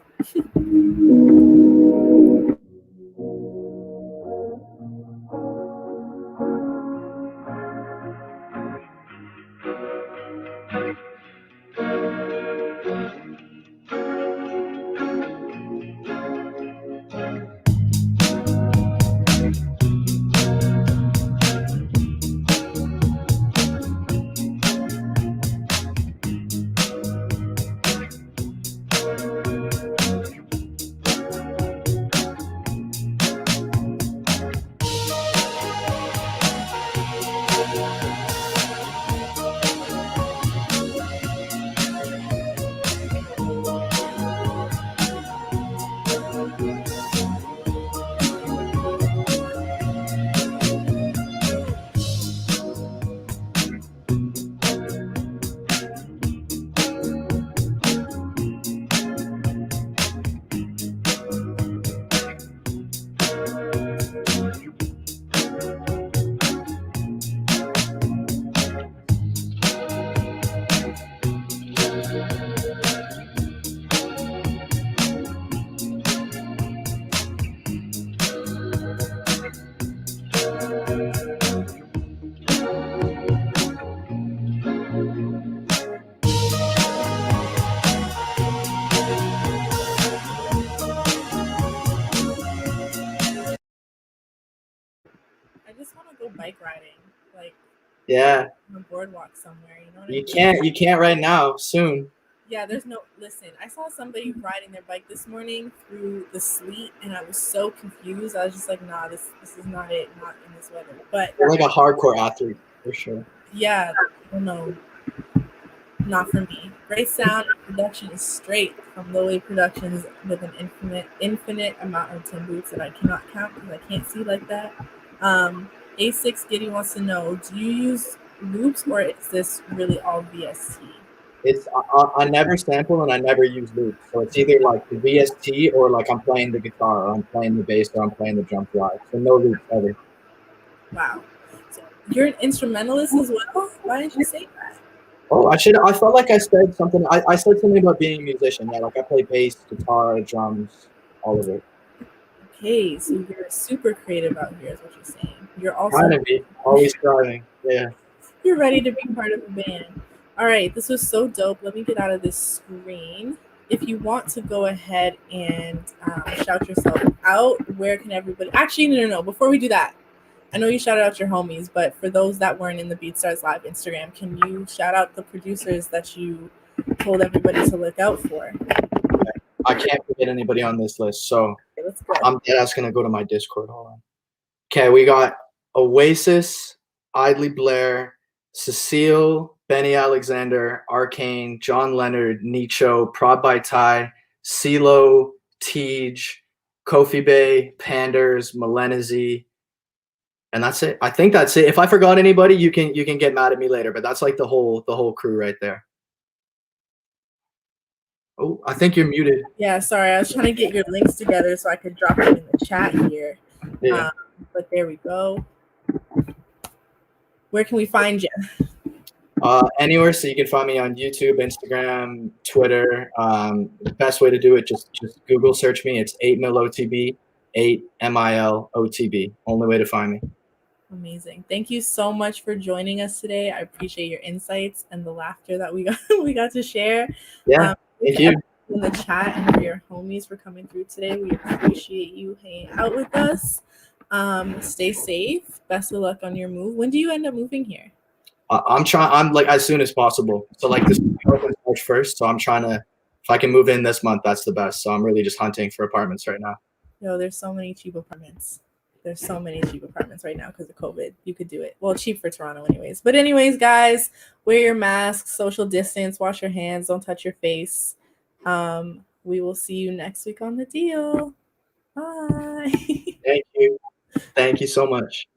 I just want to go bike riding, like Yeah. on a boardwalk somewhere. You know what I You mean? can't right now. Soon. Yeah, there's no. Listen, I saw somebody riding their bike this morning through the sleet, and I was so confused. I was just like, nah, this is not it. Not in this weather. But You're like a hardcore athlete for sure. yeah, I don't know. Not for me. Great sound and production is straight from Low Wave Productions with an infinite amount of Tim Boots that I cannot count because I can't see like that. A6 Giddy wants to know, do you use loops or is this really all VST? It's I never sample and I never use loops, so it's either like the VST or like I'm playing the guitar or I'm playing the bass or I'm playing the drum live. So no loops ever. Wow. So you're an instrumentalist as well? Why didn't you say that? Oh, I felt like I said something. I said something about being a musician. Yeah, like I play bass, guitar, drums, all of it. Okay, so you're super creative out here is what you're saying. You're also Trying to be, always striving. Yeah. you're ready to be part of a band. All right, this was so dope. Let me get out of this screen. If you want to go ahead and shout yourself out, where can everybody? Actually, no. Before we do that, I know you shouted out your homies, but for those that weren't in the BeatStars Live Instagram, can you shout out the producers that you told everybody to look out for? I can't forget anybody on this list, so Okay, let's go. I'm just gonna go to my Discord. Hold on. Okay, we got Oasis, Idly Blair, Cecile, Benny Alexander, Arcane, John Leonard, Nicho, Prod by Ty, CeeLo, Tej, Kofi Bay, Panders, Melenazy, and that's it. I think that's it. If I forgot anybody, you can get mad at me later, but that's like the whole crew right there. Oh, I think you're muted. Yeah, sorry. I was trying to get your links together so I could drop them in the chat here. Yeah. But there we go. Where can we find you? Anywhere, so you can find me on YouTube, Instagram, Twitter. The best way to do it, just Google search me. It's 8mil OTB, 8MIL OTB. Only way to find me. Amazing. Thank you so much for joining us today. I appreciate your insights and the laughter that we got to share. Yeah, thank you. In the chat and for your homies for coming through today. We appreciate you hanging out with us. Stay safe. Best of luck on your move. When do you end up moving here? I'm like as soon as possible. So like this opens March 1st. So I'm trying to, if I can move in this month, that's the best. So I'm really just hunting for apartments right now. Yo, there's so many cheap apartments. There's so many cheap apartments right now because of COVID. You could do it. Well, cheap for Toronto anyways. But anyways, guys, wear your masks, social distance, wash your hands, don't touch your face. We will see you next week on The Deal. Bye. Thank you. Thank you so much.